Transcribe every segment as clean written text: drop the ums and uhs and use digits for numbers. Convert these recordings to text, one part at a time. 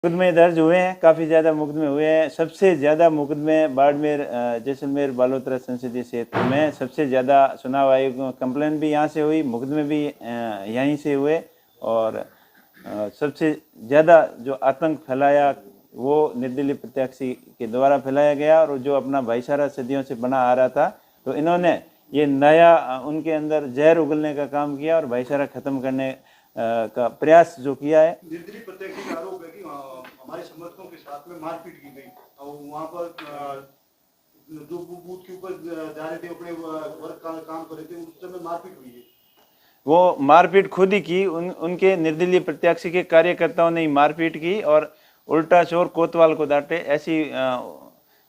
मुकदमे दर्ज हुए हैं, काफ़ी ज़्यादा मुकदमे हुए हैं। सबसे ज़्यादा मुकदमे बाड़मेर, जैसलमेर, बालोतरा संसदीय क्षेत्र में सबसे ज़्यादा चुनाव आयोग में कंप्लेन भी यहाँ से हुई, मुकदमे भी यहीं से हुए। और सबसे ज़्यादा जो आतंक फैलाया वो निर्दलीय प्रत्याशी के द्वारा फैलाया गया, और जो अपना भाईचारा सदियों से बना आ रहा था, तो इन्होंने ये नया उनके अंदर जहर उगलने का काम किया और भाईचारा खत्म करने का प्रयास जो किया है। निर्दलीय प्रत्याशी का आरोप है कि हमारे समर्थकों के साथ में मारपीट की गई और वहाँ पर जो बूथ के ऊपर जा रहे थे, अपने वर्क का काम कर रहे थे, उस समय मारपीट हुई है। वो मारपीट खुद ही की, उनके निर्दलीय प्रत्याशी के कार्यकर्ताओं ने ही मारपीट की और उल्टा चोर कोतवाल को डांटे। ऐसी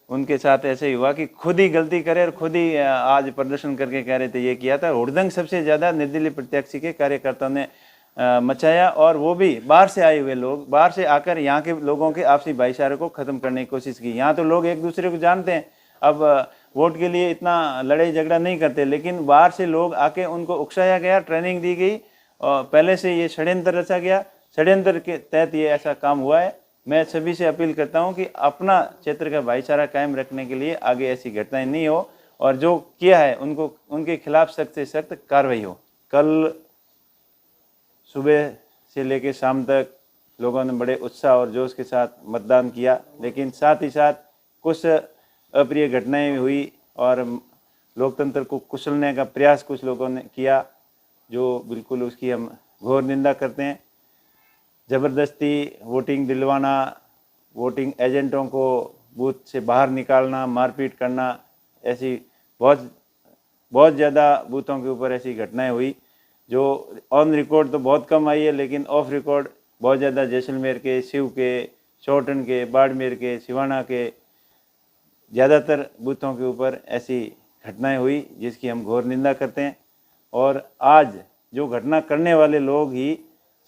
उनके साथ ऐसे ही हुआ कि खुद ही गलती करे और खुद ही आज प्रदर्शन करके कह रहे थे ये किया था। हुड़दंग सबसे ज़्यादा निर्दलीय प्रत्याशी के कार्यकर्ताओं ने मचाया, और वो भी बाहर से आए हुए लोग, बाहर से आकर यहाँ के लोगों के आपसी भाईचारे को ख़त्म करने की कोशिश की। यहाँ तो लोग एक दूसरे को जानते हैं, अब वोट के लिए इतना लड़ाई झगड़ा नहीं करते, लेकिन बाहर से लोग आके उनको उकसाया गया, ट्रेनिंग दी गई और पहले से ये षड्यंत्र रचा गया। षड्यंत्र के तहत ये ऐसा काम हुआ है। मैं सभी से अपील करता हूँ कि अपना क्षेत्र का भाईचारा कायम रखने के लिए आगे ऐसी घटनाएं नहीं हो, और जो किया है उनको उनके खिलाफ सख्त से सख्त कार्रवाई हो। कल सुबह से लेकर शाम तक लोगों ने बड़े उत्साह और जोश के साथ मतदान किया, लेकिन साथ ही साथ कुछ अप्रिय घटनाएं हुई और लोकतंत्र को कुचलने का प्रयास कुछ लोगों ने किया, जो बिल्कुल उसकी हम घोर निंदा करते हैं। ज़बरदस्ती वोटिंग दिलवाना, वोटिंग एजेंटों को बूथ से बाहर निकालना, मारपीट करना, ऐसी बहुत ज़्यादा बूथों के ऊपर ऐसी घटनाएं हुई, जो ऑन रिकॉर्ड तो बहुत कम आई है, लेकिन ऑफ रिकॉर्ड बहुत ज़्यादा जैसलमेर के, शिव के, चौटन के, बाड़मेर के, सिवाना के ज़्यादातर बूथों के ऊपर ऐसी घटनाएं हुई, जिसकी हम घोर निंदा करते हैं। और आज जो घटना करने वाले लोग ही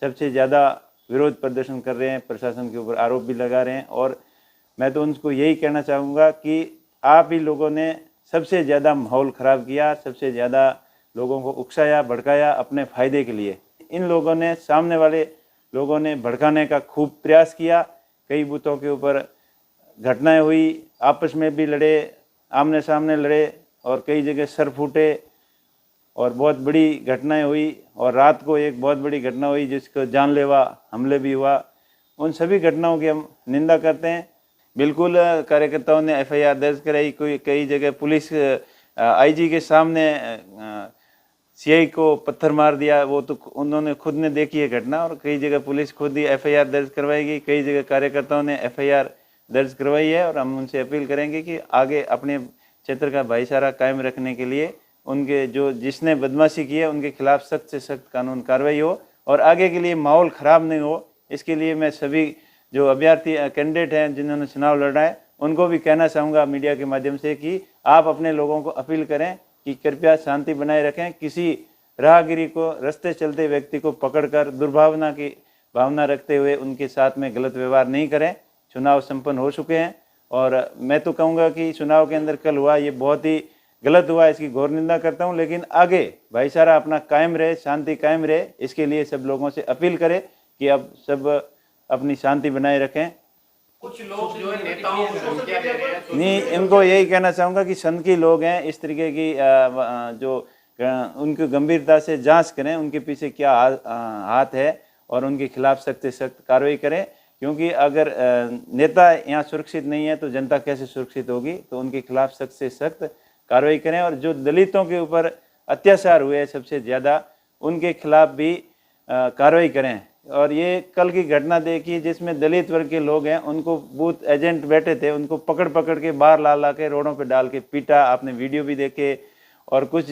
सबसे ज़्यादा विरोध प्रदर्शन कर रहे हैं, प्रशासन के ऊपर आरोप भी लगा रहे हैं। और मैं तो उनको यही कहना चाहूँगा कि आप ही लोगों ने सबसे ज़्यादा माहौल ख़राब किया, सबसे ज़्यादा लोगों को उकसाया, भड़काया अपने फ़ायदे के लिए। इन लोगों ने, सामने वाले लोगों ने भड़काने का खूब प्रयास किया। कई बूथों के ऊपर घटनाएं हुई, आपस में भी लड़े, आमने सामने लड़े, और कई जगह सर फूटे और बहुत बड़ी घटनाएं हुई। और रात को एक बहुत बड़ी घटना हुई जिसको जानलेवा हमले भी हुआ। उन सभी घटनाओं की हम निंदा करते हैं। बिल्कुल कार्यकर्ताओं ने एफआईआर दर्ज कराई, कोई कई जगह पुलिस आईजी के सामने सीआई को पत्थर मार दिया, वो तो उन्होंने खुद ने देखी है घटना। और कई जगह पुलिस खुद ही एफआईआर दर्ज करवाएगी, कई जगह कार्यकर्ताओं ने एफआईआर दर्ज करवाई है। और हम उनसे अपील करेंगे कि आगे अपने क्षेत्र का भाईचारा कायम रखने के लिए उनके जो जिसने बदमाशी की है उनके खिलाफ सख्त से सख्त कानून कार्रवाई हो, और आगे के लिए माहौल ख़राब नहीं हो। इसके लिए मैं सभी जो अभ्यर्थी कैंडिडेट हैं जिन्होंने चुनाव लड़ा है, उनको भी कहना चाहूँगा मीडिया के माध्यम से कि आप अपने लोगों को अपील करें कि कृपया शांति बनाए रखें। किसी राहगीरी को, रास्ते चलते व्यक्ति को पकड़कर दुर्भावना की भावना रखते हुए उनके साथ में गलत व्यवहार नहीं करें। चुनाव संपन्न हो चुके हैं, और मैं तो कहूँगा कि चुनाव के अंदर कल हुआ ये बहुत ही गलत हुआ, इसकी घोर निंदा करता हूँ। लेकिन आगे भाईचारा अपना कायम रहे, शांति कायम रहे, इसके लिए सब लोगों से अपील करें कि अब सब अपनी शांति बनाए रखें। कुछ लोग जो है नेताओं को धमकियां दे रहे हैं। नहीं, इनको यही कहना चाहूँगा कि सनकी लोग हैं, इस तरीके की जो उनकी गंभीरता से जांच करें, उनके पीछे क्या हाथ है, और उनके खिलाफ सख्त से सख्त कार्रवाई करें। क्योंकि अगर नेता यहाँ सुरक्षित नहीं है तो जनता कैसे सुरक्षित होगी। तो उनके खिलाफ सख्त से सख्त कार्रवाई करें। और जो दलितों के ऊपर अत्याचार हुए सबसे ज़्यादा, उनके खिलाफ भी कार्रवाई करें। और ये कल की घटना देखी जिसमें दलित वर्ग के लोग हैं, उनको बूथ एजेंट बैठे थे, उनको पकड़ पकड़ के बाहर ला के रोडों पे डाल के पीटा। आपने वीडियो भी देखे। और कुछ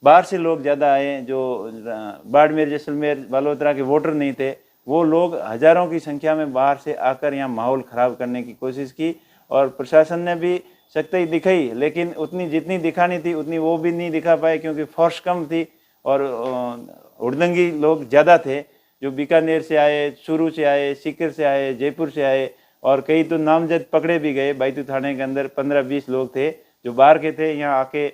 बाहर से लोग ज़्यादा आए जो बाड़मेर, जैसलमेर, बालोतरा के वोटर नहीं थे, वो लोग हज़ारों की संख्या में बाहर से आकर यहाँ माहौल ख़राब करने की कोशिश की। और प्रशासन ने भी सख्ती दिखाई, लेकिन उतनी जितनी दिखानी थी उतनी वो भी नहीं दिखा पाए, क्योंकि फोर्स कम थी और हुड़दंगी लोग ज़्यादा थे, जो बीकानेर से आए, चूरू से आए, सीकर से आए, जयपुर से आए, और कई तो नामजद पकड़े भी गए। बैतूल थाने के अंदर 15-20 लोग थे जो बाहर के थे, यहाँ आके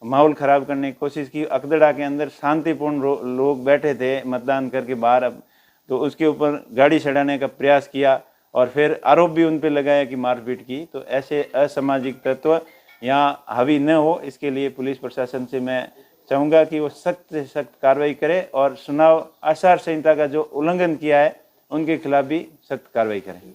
माहौल ख़राब करने की कोशिश की। अकदड़ा के अंदर शांतिपूर्ण लोग बैठे थे मतदान करके बाहर, अब तो उसके ऊपर गाड़ी चढ़ाने का प्रयास किया। और फिर आरोप भी उन पे लगाया कि मारपीट की। तो ऐसे असामाजिक तत्व यहाँ हावी न हो, इसके लिए पुलिस प्रशासन से मैं चाहूँगा कि वो सख्त से सख्त कार्रवाई करे और चुनाव आचार संहिता का जो उल्लंघन किया है उनके खिलाफ भी सख्त कार्रवाई करें।